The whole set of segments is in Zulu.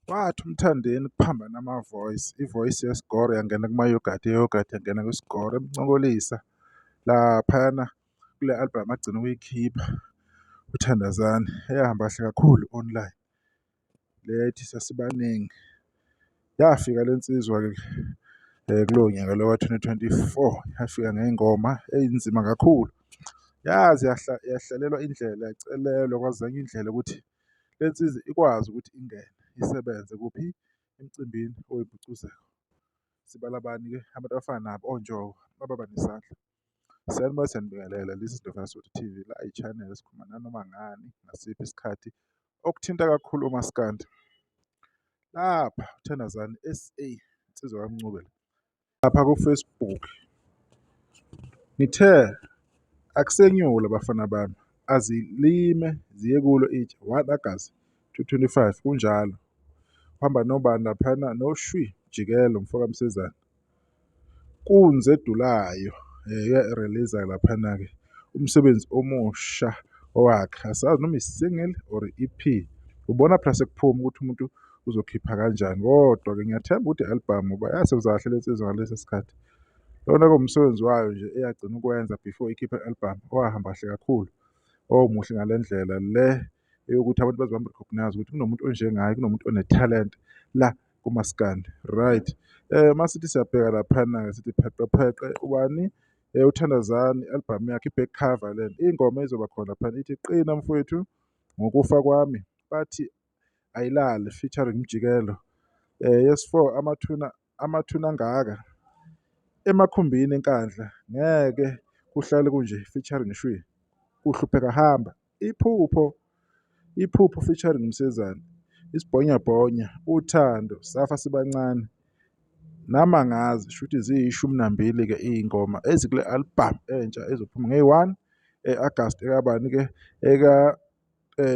Wathi uMthandeni kuphambana ama-voice, i-voice yesigoro yangena kuma-yoghurt, i-yoghurt yangena kwisigoro emncokolisa laphayana kule album agcina ukuyikhipha uThandazani eyahamba kahle kakhulu online. Le yayithi Sasibaningi. Yafika le nsizwa-ke kulowo nyaka lo ka-2024 yafika ngey'ngoma ey'nzima kakhulu. Yaze yahlalelwa indlela, yacelelwa kwazanywa indlela ukuthi le nsizwa ikwazi ukuthi ingene isebenze kuphi emcimbini oyimpucuzeko. Sibala bani-ke abantu abafana nabo oNjoka bababa nesandla. Sanibona siyanibingelela, this is Ndovana Sotho TV, la i-channel esikhuluma nanoma ngani ngasiphi isikhathi okuthinta kakhulu umaskandi. Lapha uThandazani SA, insizwa kaMncube lapha ku-Facebook. Ngithe akusenyula bafana bami, azilime ziye kulo itshe 1 August 2025 kunjalo. Uhamba nobani laphana noShwi Jikelo Mfoka Msezane. Kunze Dulayo release laphana-ke umsebenzi omusha owakhe, asazi noma i-single or i-EP. Ubona phela sekuphuma ukuthi umuntu uzokhipha kanjani, kodwa-ke ngiyathemba ukuthi i-album ngoba yasebenza kahle le nsizwa ngalesi sikhathi. Lona umsebenzi wayo nje eyagcina ukwenza before ikhiphe i-album owahamba kahle kakhulu, omuhle ngale ndlela le eyokuthi abantu baze bam-recognize ukuthi kunomuntu onjengaye, kunomuntu one-talent la kumaskandi, right. Masithi siyabheka laphana-ke sithi pheqe pheqe ubani uThandazani i-album yakhe i-back cover lena, ingoma ezoba khona laphana ithi qina mfowethu ngokufa kwami, bathi ayilale featuring Mjikelo. Yes 4 amathuna angaka emakhumbini enkandla ngeke kuhlale kunje featuring Shwi kuhlupheka hamba. Iphupho featuring Msezane, isibhonyabhonya, uthando, safa sibancane, namangazi, shuthi ziyi12-ke iy'ngoma ezikule album entsha ezophuma nge-1 August ekabani-ke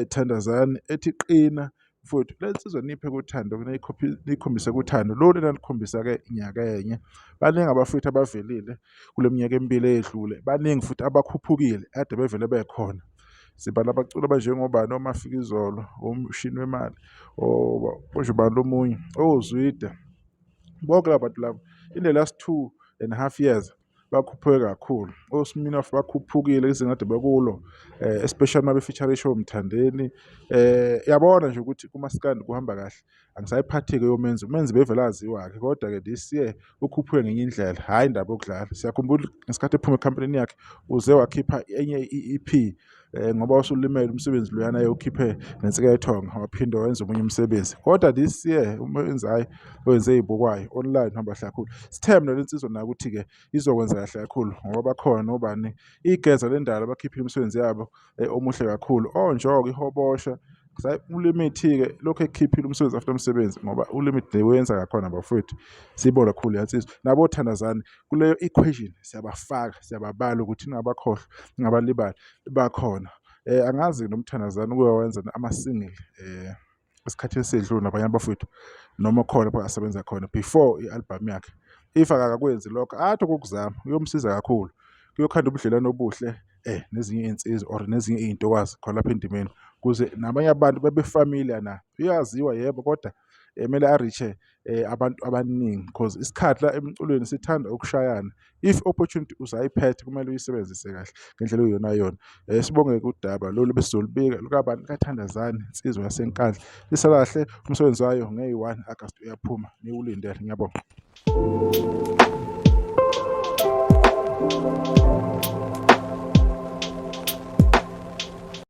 Thandazani ethi qina mfowethu. Le nsizwa niphe kuthando niyikhombise kuthando lolu enalikhombisa-ke nyaka enye. Baningi abafowethu abavelile kule minyaka emibili eyedlule, baningi futhi abakhuphukile ade bevele bekhona. Sibala abaculi abanjengobani oMafikizolo, oMshini Wemali, ojubani lomunye, oZwide. Bonke laba bantu laba in the last 2.5 years bakhuphuke kakhulu. OSminoff bakhuphukile izinga ade bekulo, especially uma be-feature ishow Mthandeni. Yabona nje ukuthi kumaskandi kuhamba kahle. Angisayiphathi-ke yoMenzi, uMenzi bevele aziwa-ke, kodwa-ke this year ukhuphuke ngenye indlela, hhayi indaba yokudlala. Siyakhumbula ngesikhathi ephuma ekhampanini yakhe uze wakhipha enye i-EP ngoba usulimele umsebenzi loyana ayewukhiphe neNsikethonga, waphinde wenza omunye umsebenzi. Kodwa this year uMenzi hhayi wenze ey'bukwayo online, uhamba kahle kakhulu. Sithembe le nsizwa nayo ukuthi-ke izokwenza kahle kakhulu ngoba bakhona nobani igeza lendala abakhiphile imisebenzi yabo omuhle kakhulu. oNjoka, iHobosha, uLimit-ke lokhu ekukhiphile umsebenzi after umsebenzi ngoba uLimit wenza kakhona bafowethu. Siyibona kakhulu yansizwa. Nabo oThandazani kuleyo equation siyabafaka, siyababala ukuthi ningabakhohlwa, ningabalibali bakhona. Angazi nomThandazani uyawenza ama-single esikhathini esedlule nabanye abafowethu noma khona pha asebenza khona before i-album yakhe. If akakwenzi lokho athi ukukuzama kuyomsiza kakhulu, kuyokhanda ubudlelwano obuhle nezinye iy'nsizwa or nezinye iy'ntokwazi khona lapha endimeni ukuze nabanye abantu bebefamiliar naye. Uyaziwa yebo, kodwa kumele a-reach-e abantu abaningi because isikhathi la emculweni sithanda ukushayana. If opportunity usayiphethe kumele uyisebenzise kahle ngendlela okuyiyonayona. Sibonge-ke udaba lolu besizolibika lukabani, kaThandazani, insizwa yasenkandla. Isala kahle umsebenzi wayo nge-1 August uyaphuma, niwulindele. Ngiyabonga.